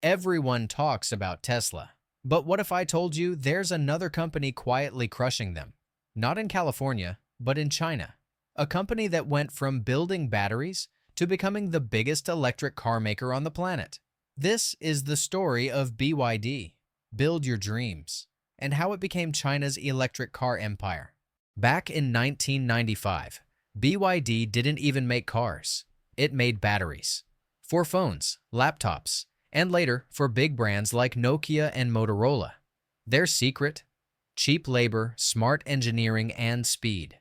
Everyone talks about Tesla. But what if I told you there's another company quietly crushing them? Not in California, but in China. A company that went from building batteries to becoming the biggest electric car maker on the planet. This is the story of BYD, Build Your Dreams, and how it became China's electric car empire. Back in 1995, BYD didn't even make cars. It made batteries. For phones, laptops, and later for big brands like Nokia and Motorola. Their secret? Cheap labor, smart engineering, and speed.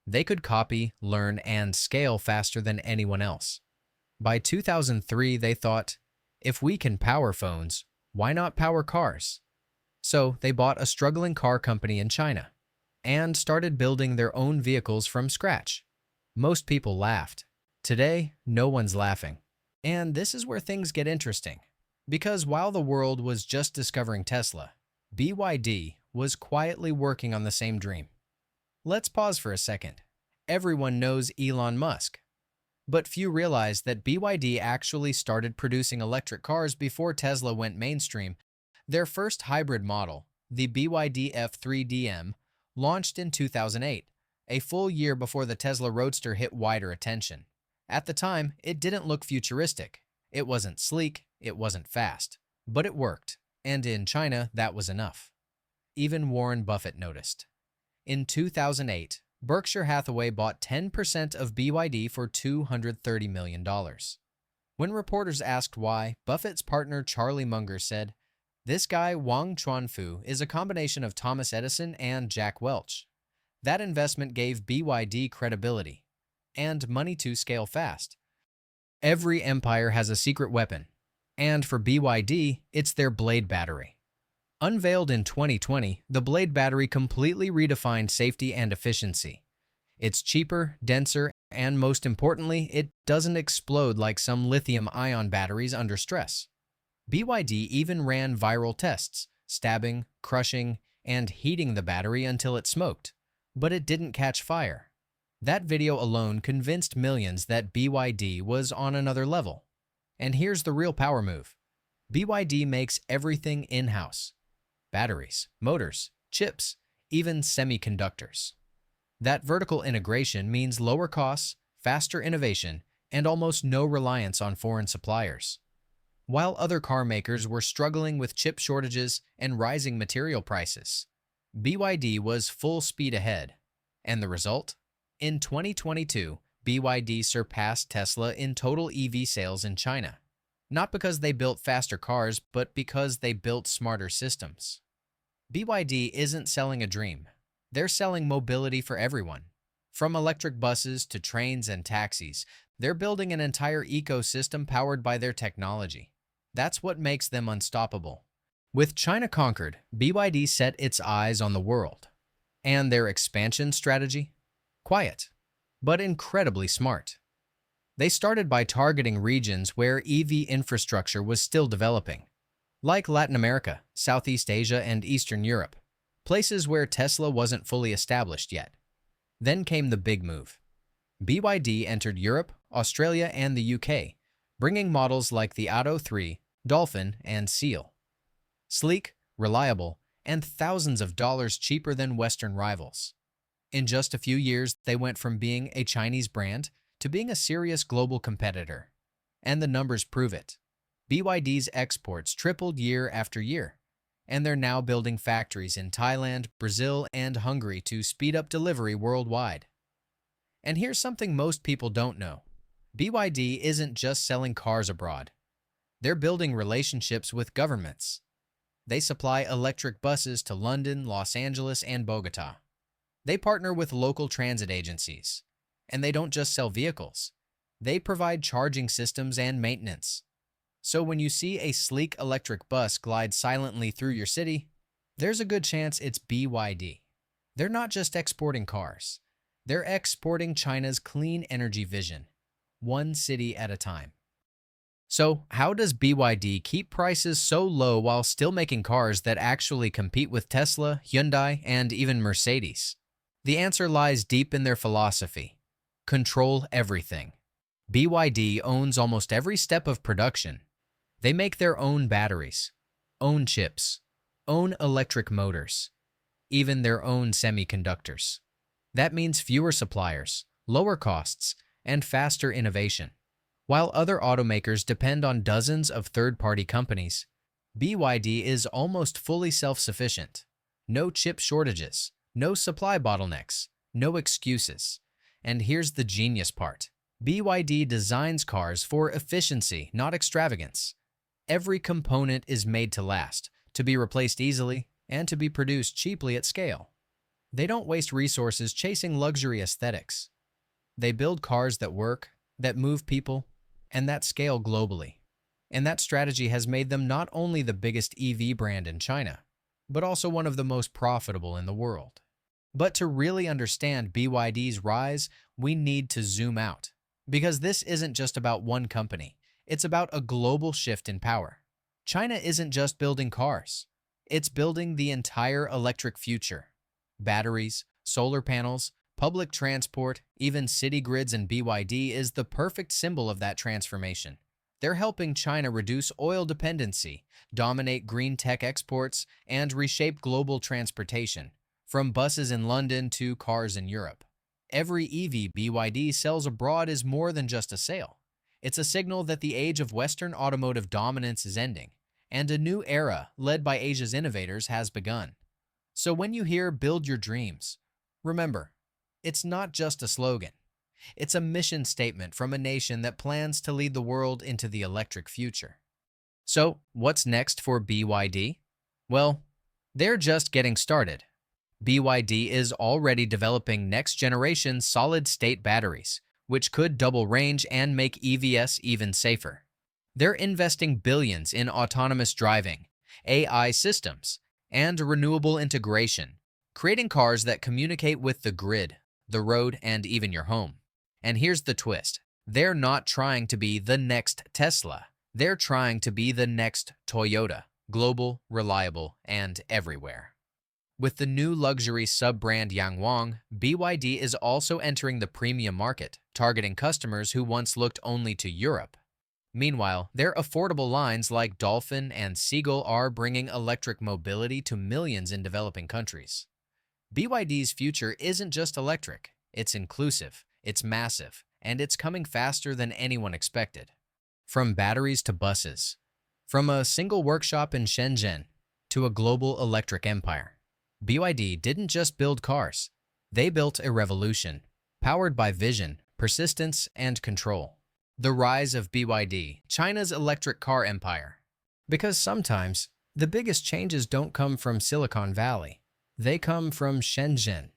They could copy, learn, and scale faster than anyone else. By 2003, they thought, if we can power phones, why not power cars? So they bought a struggling car company in China and started building their own vehicles from scratch. Most people laughed. Today, no one's laughing. And this is where things get interesting. Because while the world was just discovering Tesla, BYD was quietly working on the same dream. Let's pause for a second. Everyone knows Elon Musk. But few realize that BYD actually started producing electric cars before Tesla went mainstream. Their first hybrid model, the BYD F3DM, launched in 2008, a full year before the Tesla Roadster hit wider attention. At the time, it didn't look futuristic. It wasn't sleek, it wasn't fast. But it worked, and in China, that was enough. Even Warren Buffett noticed. In 2008, Berkshire Hathaway bought 10% of BYD for $230 million. When reporters asked why, Buffett's partner Charlie Munger said, "This guy Wang Chuanfu is a combination of Thomas Edison and Jack Welch. That investment gave BYD credibility and money to scale fast." Every empire has a secret weapon, and for BYD, it's their Blade battery. Unveiled in 2020, the Blade battery completely redefined safety and efficiency. It's cheaper, denser, and most importantly, it doesn't explode like some lithium-ion batteries under stress. BYD even ran viral tests, stabbing, crushing, and heating the battery until it smoked. But it didn't catch fire. That video alone convinced millions that BYD was on another level. And here's the real power move. BYD makes everything in-house. Batteries, motors, chips, even semiconductors. That vertical integration means lower costs, faster innovation, and almost no reliance on foreign suppliers. While other car makers were struggling with chip shortages and rising material prices, BYD was full speed ahead. And the result? In 2022, BYD surpassed Tesla in total EV sales in China. Not because they built faster cars, but because they built smarter systems. BYD isn't selling a dream. They're selling mobility for everyone. From electric buses to trains and taxis, they're building an entire ecosystem powered by their technology. That's what makes them unstoppable. With China conquered, BYD set its eyes on the world. And their expansion strategy? Quiet, but incredibly smart. They started by targeting regions where EV infrastructure was still developing, like Latin America, Southeast Asia, and Eastern Europe, places where Tesla wasn't fully established yet. Then came the big move. BYD entered Europe, Australia, and the UK, bringing models like the Atto 3, Dolphin, and Seal. Sleek, reliable, and thousands of dollars cheaper than Western rivals. In just a few years, they went from being a Chinese brand to being a serious global competitor. And the numbers prove it. BYD's exports tripled year after year, and they're now building factories in Thailand, Brazil, and Hungary to speed up delivery worldwide. And here's something most people don't know. BYD isn't just selling cars abroad. They're building relationships with governments. They supply electric buses to London, Los Angeles, and Bogota. They partner with local transit agencies. And they don't just sell vehicles. They provide charging systems and maintenance. So when you see a sleek electric bus glide silently through your city, there's a good chance it's BYD. They're not just exporting cars. They're exporting China's clean energy vision, one city at a time. So how does BYD keep prices so low while still making cars that actually compete with Tesla, Hyundai, and even Mercedes? The answer lies deep in their philosophy. Control everything. BYD owns almost every step of production. They make their own batteries, own chips, own electric motors, even their own semiconductors. That means fewer suppliers, lower costs, and faster innovation. While other automakers depend on dozens of third-party companies, BYD is almost fully self-sufficient. No chip shortages, no supply bottlenecks, no excuses. And here's the genius part. BYD designs cars for efficiency, not extravagance. Every component is made to last, to be replaced easily, and to be produced cheaply at scale. They don't waste resources chasing luxury aesthetics. They build cars that work, that move people, and that scale globally. And that strategy has made them not only the biggest EV brand in China, but also one of the most profitable in the world. But to really understand BYD's rise, we need to zoom out. Because this isn't just about one company, it's about a global shift in power. China isn't just building cars, it's building the entire electric future. Batteries, solar panels, public transport, even city grids, and BYD is the perfect symbol of that transformation. They're helping China reduce oil dependency, dominate green tech exports, and reshape global transportation, from buses in London to cars in Europe. Every EV BYD sells abroad is more than just a sale. It's a signal that the age of Western automotive dominance is ending, and a new era led by Asia's innovators has begun. So when you hear "Build Your Dreams," remember, it's not just a slogan. It's a mission statement from a nation that plans to lead the world into the electric future. So, what's next for BYD? Well, they're just getting started. BYD is already developing next-generation solid-state batteries, which could double range and make EVs even safer. They're investing billions in autonomous driving, AI systems, and renewable integration, creating cars that communicate with the grid, the road, and even your home. And here's the twist. They're not trying to be the next Tesla. They're trying to be the next Toyota, global, reliable, and everywhere. With the new luxury sub-brand Yangwang, BYD is also entering the premium market, targeting customers who once looked only to Europe. Meanwhile, their affordable lines like Dolphin and Seagull are bringing electric mobility to millions in developing countries. BYD's future isn't just electric, it's inclusive, it's massive, and it's coming faster than anyone expected. From batteries to buses, from a single workshop in Shenzhen to a global electric empire, BYD didn't just build cars, they built a revolution, powered by vision, persistence, and control. The rise of BYD, China's electric car empire. Because sometimes, the biggest changes don't come from Silicon Valley. They come from Shenzhen.